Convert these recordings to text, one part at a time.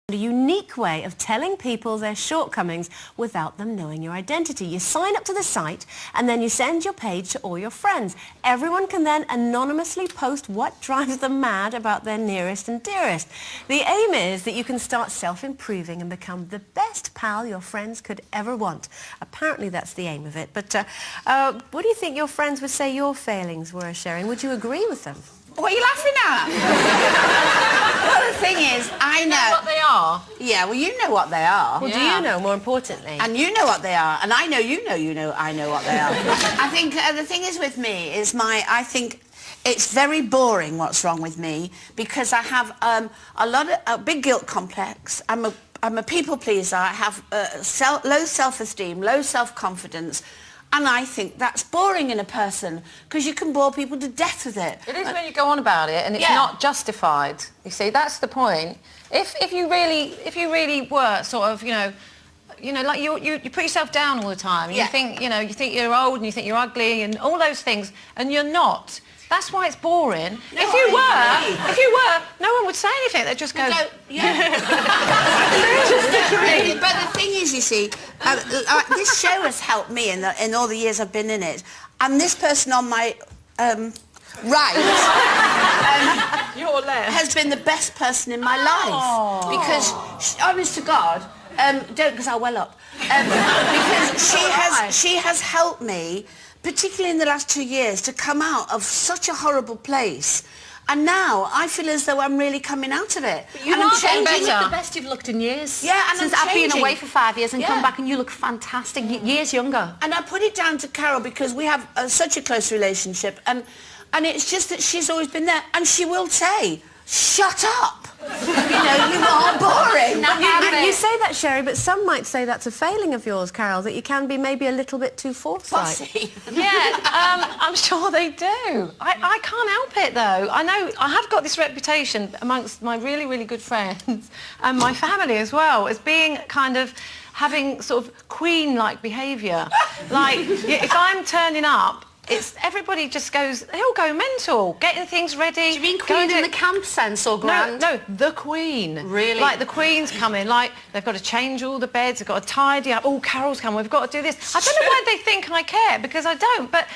A unique way of telling people their shortcomings without them knowing your identity. You sign up to the site and then you send your page to all your friends. Everyone can then anonymously post what drives them mad about their nearest and dearest. The aim is that you can start self-improving and become the best pal your friends could ever want. Apparently that's the aim of it. But what do you think your friends would say your failings were, Sherry? Would you agree with them? What are you laughing at? Well, the thing is, I know what they are. Yeah, well, you know what they are. Well, do you know, more importantly? And you know what they are. And I know I know what they are. I think the thing is with me is I think it's very boring what's wrong with me, because I have a big guilt complex. I'm a people pleaser. I have low self-esteem, low self-confidence. And I think that's boring in a person, because you can bore people to death with it. It is when you go on about it and it's not justified. You see, that's the point. If you really were sort of, you know, like you put yourself down all the time. And you think, you think you're old and you think you're ugly and all those things, and you're not. That's why it's boring. No, if you were, no one would say anything. They'd just go. But the thing is, you see, this show has helped me in all the years I've been in it, and this person on my right your left has been the best person in my life, because, honest to God, don't, because I'll well up, because she has helped me, particularly in the last 2 years, to come out of such a horrible place. And now I feel as though I'm really coming out of it. But you are changing. You look the best you've looked in years. Yeah, and since I've been away for 5 years and come back, and you look fantastic, years younger. And I put it down to Carol, because we have such a close relationship, and it's just that she's always been there, and she will say, "Shut up! You know, you are boring." You say that, Sherry, but some might say that's a failing of yours, Carol, that you can be maybe a little bit too forthright. Yeah, I'm sure they do. I can't help it, though. I know I have got this reputation amongst my really, really good friends and my family as well, as being kind of having sort of queen-like behaviour. Like, if I'm turning up, everybody just goes, they all go mental, getting things ready. Do you mean queen in the camp sense or grand? No, the queen. Really? Like the queen's coming, like they've got to change all the beds, they've got to tidy up. Oh, Carol's coming, we've got to do this. I don't know why they think I care, because I don't, but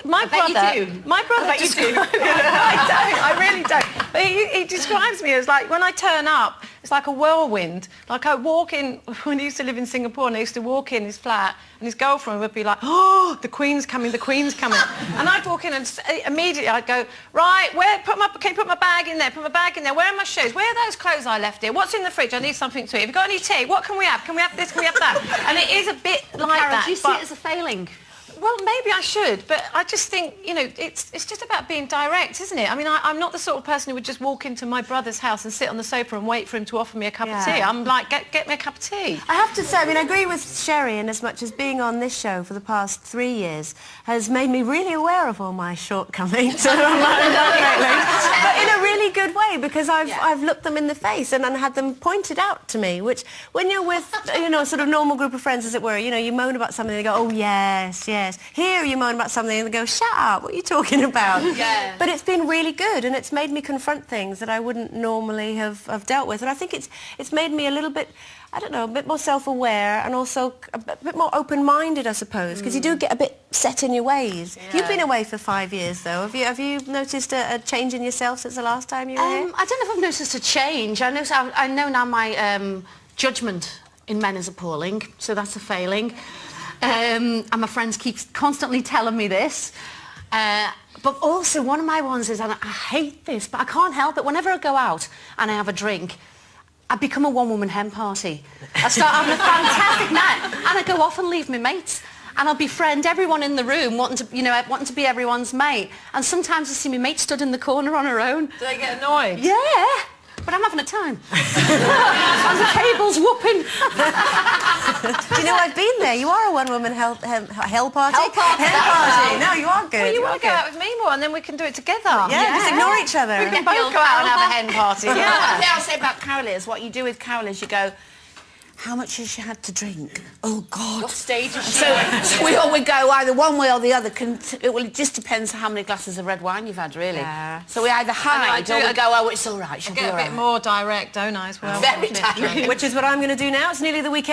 my brother... You do. My brother I bet you do. I really don't. But he describes me as like, when I turn up, it's like a whirlwind. Like I walk in, when he used to live in Singapore, and I used to walk in his flat, and his girlfriend would be like, "Oh, the Queen's coming, the Queen's coming." And I'd walk in and immediately I'd go, "Right, can you put my bag in there, put my bag in there, where are my shoes, where are those clothes I left here, what's in the fridge, I need something to eat, have you got any tea, what can we have this, can we have that?" And it is a bit like Carol, that. do you see it as a failing? Well, maybe I should, but I just think, you know, it's just about being direct, isn't it? I mean, I'm not the sort of person who would just walk into my brother's house and sit on the sofa and wait for him to offer me a cup of tea. I'm like, get me a cup of tea. I have to say, I mean, I agree with Sherry in as much as being on this show for the past 3 years has made me really aware of all my shortcomings. But in a really good way, because I've looked them in the face and had them pointed out to me, which when you're with, you know, a sort of normal group of friends, as it were, you know, you moan about something and they go, "Oh, yes, yes." Here you moan about something and they go, "Shut up, what are you talking about?" Yeah. But it's been really good, and it's made me confront things that I wouldn't normally have dealt with. And I think it's made me a little bit, I don't know, a bit more self-aware, and also a bit more open-minded, I suppose, because you do get a bit set in your ways. Yeah. You've been away for 5 years, though. Have you noticed a change in yourself since the last time you were here? I don't know if I've noticed a change. I know now my judgment in men is appalling, so that's a failing. And my friends keep constantly telling me this. But also, one of my ones is, and I hate this, but I can't help it, whenever I go out and I have a drink, I become a one-woman hen party. I start having a fantastic night, and I go off and leave my mates, and I'll befriend everyone in the room, wanting to be everyone's mate. And sometimes I see my mate stood in the corner on her own. Do they get annoyed? Yeah. But I'm having a time. And the table's whooping. Do you know, I've been there. You are a one-woman hell party. Hell party. No, you are good. Well, you want to go out with me more, and then we can do it together. Yeah, just ignore each other. We can both go out and have a hen party. One thing I'll say about Carol is, what you do with Carol is you go, how much has she had to drink? Oh, God. What stage is she? So we all would go either one way or the other. It just depends how many glasses of red wine you've had, really. Yeah. So we either hide or we go, oh, it's all right, she'll be all right. Get a bit more direct, don't I, as well? Very direct. Which is what I'm going to do now. It's nearly the weekend.